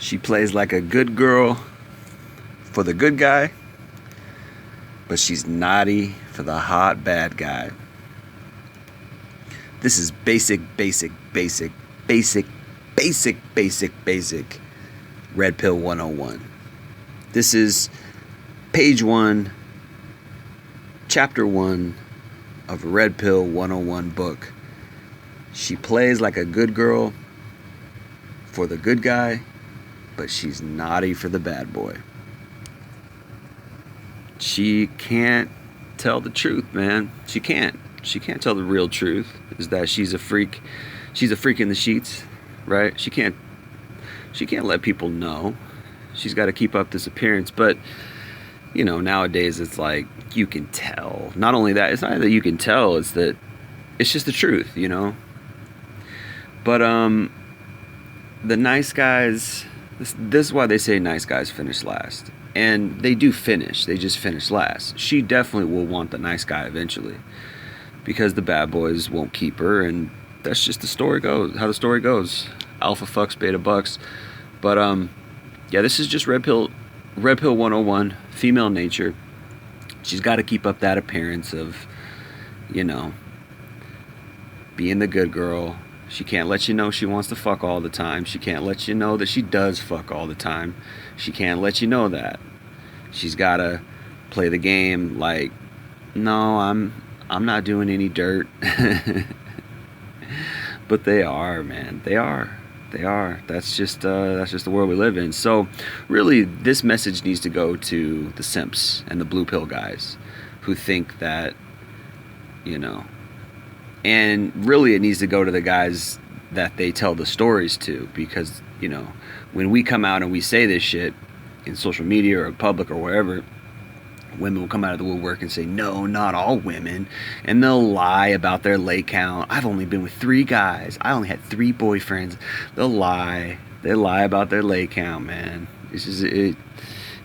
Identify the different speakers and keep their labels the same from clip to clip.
Speaker 1: She plays like a good girl for the good guy, but she's naughty for the hot bad guy. This is basic Red Pill 101. This is page 1, chapter 1 of Red Pill 101 book. She plays like a good girl for the good guy, but she's naughty for the bad boy. She can't tell the truth, man. She can't tell the real truth, is that she's a freak. She's a freak in the sheets, right? She can't let people know. She's got to keep up this appearance. But, you know, nowadays it's like you can tell. Not only that, it's not that you can tell, it's that it's just the truth, you know? But the nice guys, this is why they say nice guys finish last. And they do finish. They just finish last. She definitely will want the nice guy eventually, because the bad boys won't keep her, and that's just how the story goes. Alpha fucks beta bucks. But yeah, this is just Red Pill 101, female nature. She's got to keep up that appearance of, you know, being the good girl. She can't let you know she wants to fuck all the time. She can't let you know that she does fuck all the time. She can't let you know that. She's got to play the game like, no, I'm not doing any dirt. But they are, man. They are. That's just the world we live in. So really, this message needs to go to the simps and the blue pill guys who think that, you know, and really it needs to go to the guys that they tell the stories to, because, you know, when we come out and we say this shit in social media or public or wherever, women will come out of the woodwork and say, no, not all women. And they'll lie about their lay count. I've only been with 3 guys. I only had 3 boyfriends. They'll lie. They lie about their lay count, man. It's just, it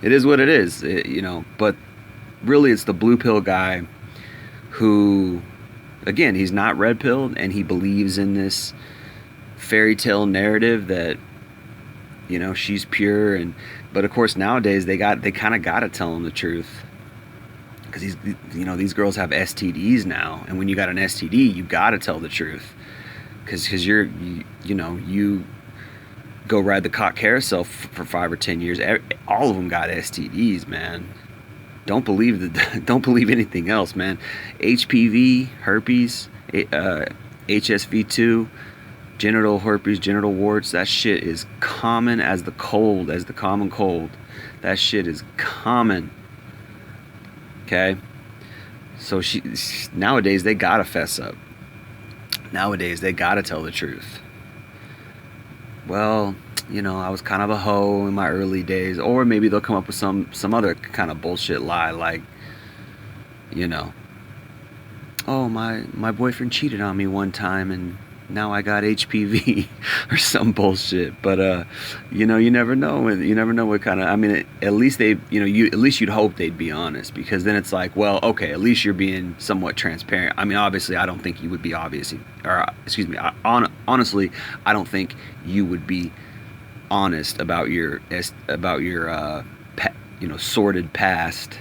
Speaker 1: is what it is, you know. But really, it's the blue pill guy who, again, he's not red pilled, and he believes in this fairy tale narrative that, you know, she's pure. But of course, nowadays they kind of got to tell him the truth. Because these girls have STDs now, and when you got an STD, you got to tell the truth, because you go ride the cock carousel for 5 or 10 years. All of them got STDs, man. Don't believe anything else, man. HPV, herpes, HSV2, genital herpes, genital warts. That shit is common as the common cold. That shit is common. Okay, so nowadays they gotta fess up. Nowadays they gotta tell the truth. Well, you know, I was kind of a hoe in my early days, or maybe they'll come up with some other kind of bullshit lie, like, you know, oh, my boyfriend cheated on me one time and now I got HPV or some bullshit. But you know, you never know. You never know what kind of. I mean, at least at least you'd hope they'd be honest, because then it's like, well, okay, at least you're being somewhat transparent. I mean, obviously, I don't think you would be honestly, I don't think you would be honest about your sordid past.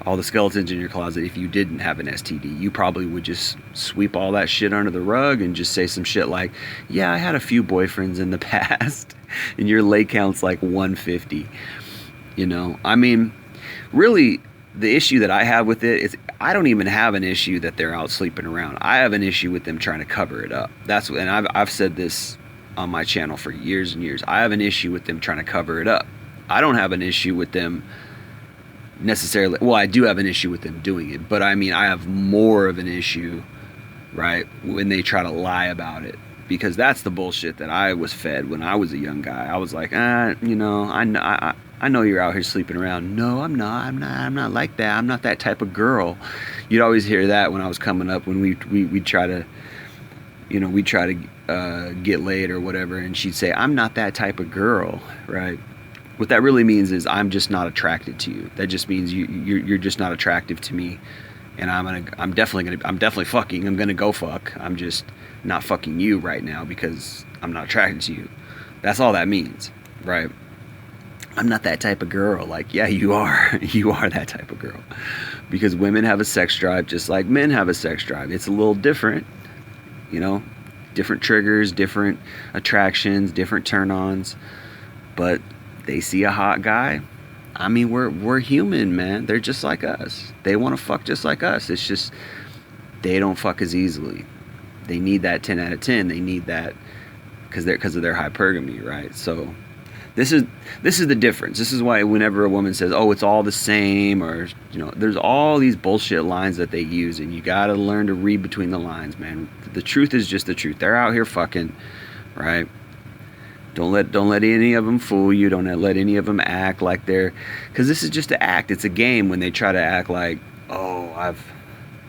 Speaker 1: All the skeletons in your closet. If you didn't have an STD, you probably would just sweep all that shit under the rug and just say some shit like, yeah, I had a few boyfriends in the past, and your lay count's like 150. You know, I mean, really, the issue that I have with it is I don't even have an issue that they're out sleeping around. I have an issue with them trying to cover it up. And I've said this on my channel for years and years. I have an issue with them trying to cover it up. I don't have an issue with them necessarily. Well, I do have an issue with them doing it, but I mean, I have more of an issue, right, when they try to lie about it, because that's the bullshit that I was fed when I was a young guy. I was like, you know, I know you're out here sleeping around. No, I'm not like that. I'm not that type of girl. You'd always hear that when I was coming up, when we'd try to, you know, we'd try to get laid or whatever, and she'd say, I'm not that type of girl, right? What that really means is I'm just not attracted to you. That just means you're just not attractive to me, and I'm definitely fucking. I'm gonna go fuck. I'm just not fucking you right now because I'm not attracted to you. That's all that means. right? I'm not that type of girl. Like, yeah, you are. You are that type of girl. Because women have a sex drive just like men have a sex drive. It's a little different, you know, different triggers, different attractions, different turn-ons. But they see a hot guy. I mean, we're human, man. They're just like us. They want to fuck just like us. It's just they don't fuck as easily. They need that 10 out of 10. They need that because of their hypergamy, right? So this is the difference. This is why whenever a woman says, "Oh, it's all the same," or there's all these bullshit lines that they use, and you gotta learn to read between the lines, man. The truth is just the truth. They're out here fucking, right? Don't let any of them fool you. Don't let any of them act like they're, because this is just an act. It's a game when they try to act like, "Oh,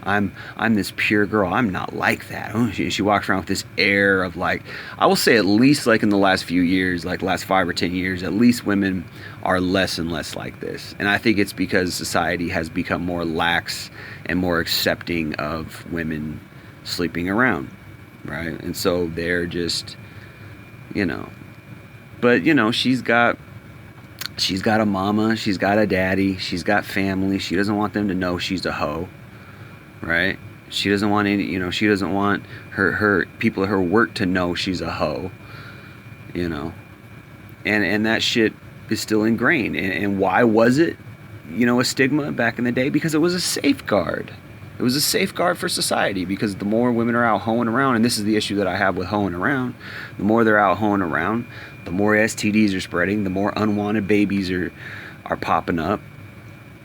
Speaker 1: I'm this pure girl. I'm not like that." Oh, she walks around with this air of like, I will say at least like in the last few years, like last 5 or 10 years, at least women are less and less like this. And I think it's because society has become more lax and more accepting of women sleeping around, right? And so they're just, but she's got a mama, she's got a daddy, she's got family. She doesn't want them to know she's a hoe. Right? She doesn't want she doesn't want her people at her work to know she's a hoe, and that shit is still ingrained. And why was it, a stigma back in the day? Because it was a safeguard. It was a safeguard for society, because the more women are out hoeing around, and this is the issue that I have with hoeing around, the more they're out hoeing around, the more STDs are spreading, the more unwanted babies are popping up.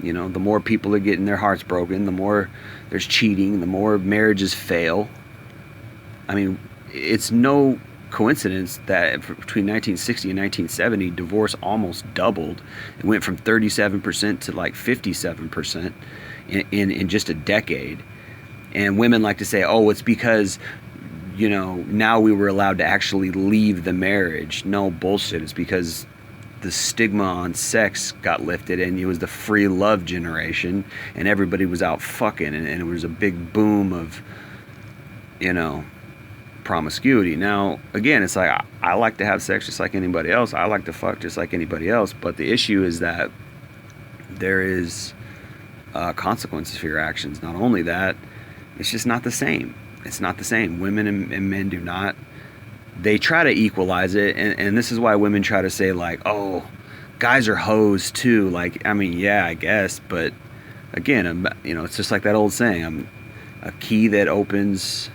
Speaker 1: The more people are getting their hearts broken, the more there's cheating, the more marriages fail. I mean, it's no coincidence that between 1960 and 1970, divorce almost doubled. It went from 37% to like 57% in just a decade. And women like to say, "Oh, it's because, now we were allowed to actually leave the marriage." No, bullshit. It's because the stigma on sex got lifted, and it was the free love generation, and everybody was out fucking, and it was a big boom of promiscuity. Now again, it's like I like to have sex just like anybody else. I like to fuck just like anybody else. But the issue is that there is consequences for your actions. Not only that, it's just not the same. It's not the same. Women and men do not. They try to equalize it, and this is why women try to say like, "Oh, guys are hoes too." Like, I mean, yeah, I guess, but again, it's just like that old saying: a key that opens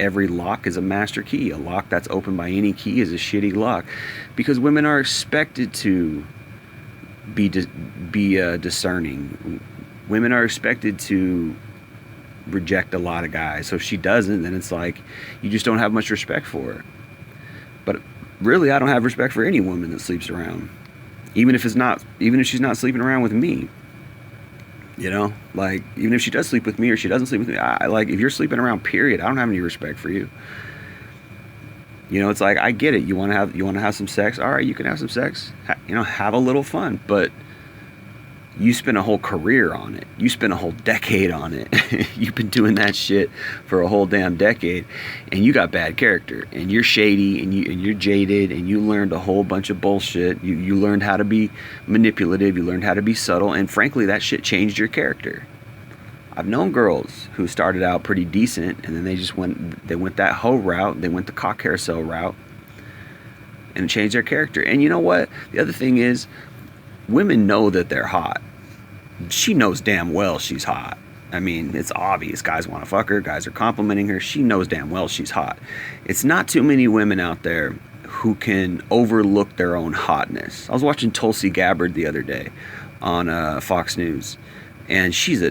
Speaker 1: every lock is a master key. A lock that's opened by any key is a shitty lock, because women are expected to be discerning. Women are expected to reject a lot of guys. So if she doesn't, then it's like you just don't have much respect for her. But really, I don't have respect for any woman that sleeps around, even if she's not sleeping around with me. Like, even if she does sleep with me or she doesn't sleep with me, I like, if you're sleeping around, period, I don't have any respect for you. It's like, I get it. You want to have some sex? All right, you can have some sex. Have a little fun, but you spent a whole career on it. You spent a whole decade on it. You've been doing that shit for a whole damn decade, and you got bad character, and you're shady, and you're jaded, and you learned a whole bunch of bullshit. You learned how to be manipulative. You learned how to be subtle, and frankly, that shit changed your character. I've known girls who started out pretty decent, and then they went that hoe route. They went the cock carousel route, and it changed their character. And you know what? The other thing is, women know that they're hot. She knows damn well she's hot. I mean, it's obvious. Guys want to fuck her. Guys are complimenting her. She knows damn well she's hot. It's not too many women out there who can overlook their own hotness. I was watching Tulsi Gabbard the other day on Fox News, and she's a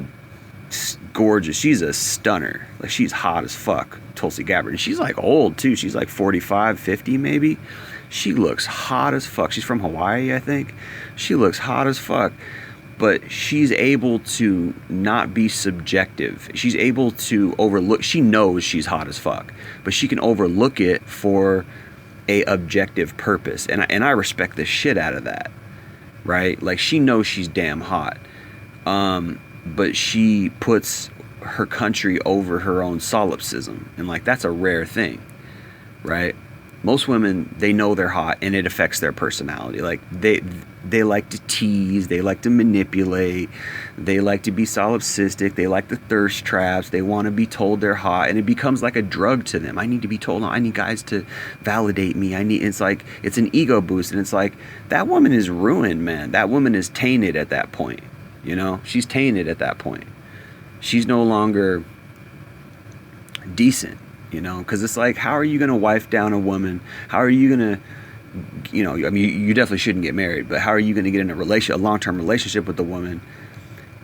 Speaker 1: gorgeous. She's a stunner. Like, she's hot as fuck, Tulsi Gabbard. And she's like old too. She's like 45, 50 maybe. She looks hot as fuck. She's from Hawaii, I think. She looks hot as fuck. But she's able to not be subjective. She's able to overlook. She knows she's hot as fuck, but she can overlook it for a objective purpose. And I respect the shit out of that, right? Like, she knows she's damn hot. But she puts her country over her own solipsism. And like, that's a rare thing, right? most women, they know they're hot and it affects their personality. Like they like to tease, they like to manipulate, they like to be solipsistic, they like the thirst traps, they want to be told they're hot, and it becomes like a drug to them. I need to be told, I need guys to validate me. It's like, it's an ego boost, and it's like, that woman is ruined, man. That woman is tainted at that point. You know, she's tainted at that point. She's no longer decent, you know, because it's like, how are you going to wife down a woman? How are you going to, you know, I mean, you definitely shouldn't get married, but how are you going to get in a long-term relationship with a woman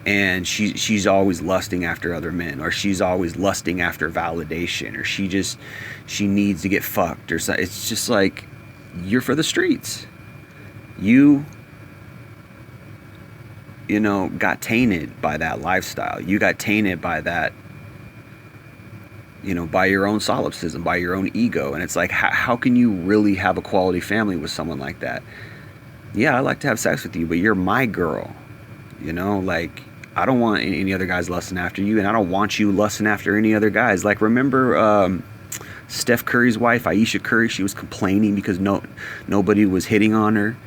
Speaker 1: and she's always lusting after other men, or she's always lusting after validation, or she needs to get fucked or something? It's just like, you're for the streets. You know, got tainted by that lifestyle. You got tainted by that, you know, by your own solipsism, by your own ego. And it's like, how can you really have a quality family with someone like that? Yeah, I like to have sex with you, but you're my girl. You know, like, I don't want any other guys lusting after you, and I don't want you lusting after any other guys. Like, remember Steph Curry's wife, Ayesha Curry? She was complaining because nobody was hitting on her.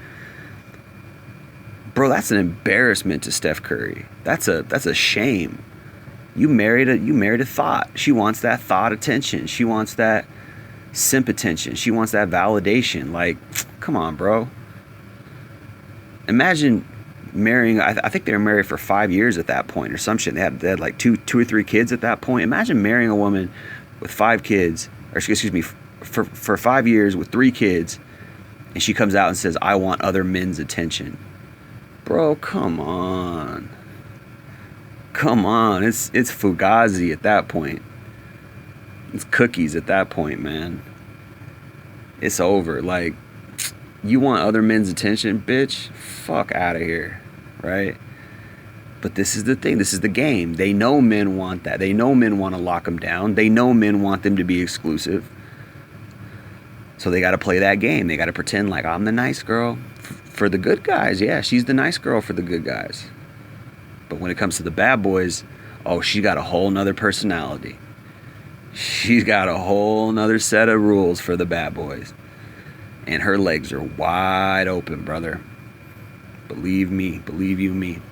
Speaker 1: Bro, that's an embarrassment to Steph Curry. That's a shame. You married a thought. She wants that thought attention. She wants that simp attention. She wants that validation. Like, come on, bro. Imagine marrying, I think they were married for 5 years at that point or some shit. They had like two or three kids at that point. Imagine marrying a woman with 5 kids, or excuse me, for 5 years with 3 kids, and she comes out and says, I want other men's attention. Bro, come on. Come on. It's Fugazi at that point. It's cookies at that point, man. It's over. Like, you want other men's attention, bitch? Fuck out of here, right? But this is the thing. This is the game. They know men want that. They know men want to lock them down. They know men want them to be exclusive. So they got to play that game. They got to pretend like, I'm the nice girl. For the good guys, yeah, she's the nice girl for the good guys. But when it comes to the bad boys, oh, she got a whole nother personality. She's got a whole nother set of rules for the bad boys. And her legs are wide open, brother. Believe me, believe you me.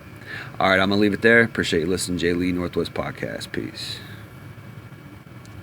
Speaker 1: All right, I'm going to leave it there. Appreciate you listening to Jay Lee Northwest Podcast. Peace.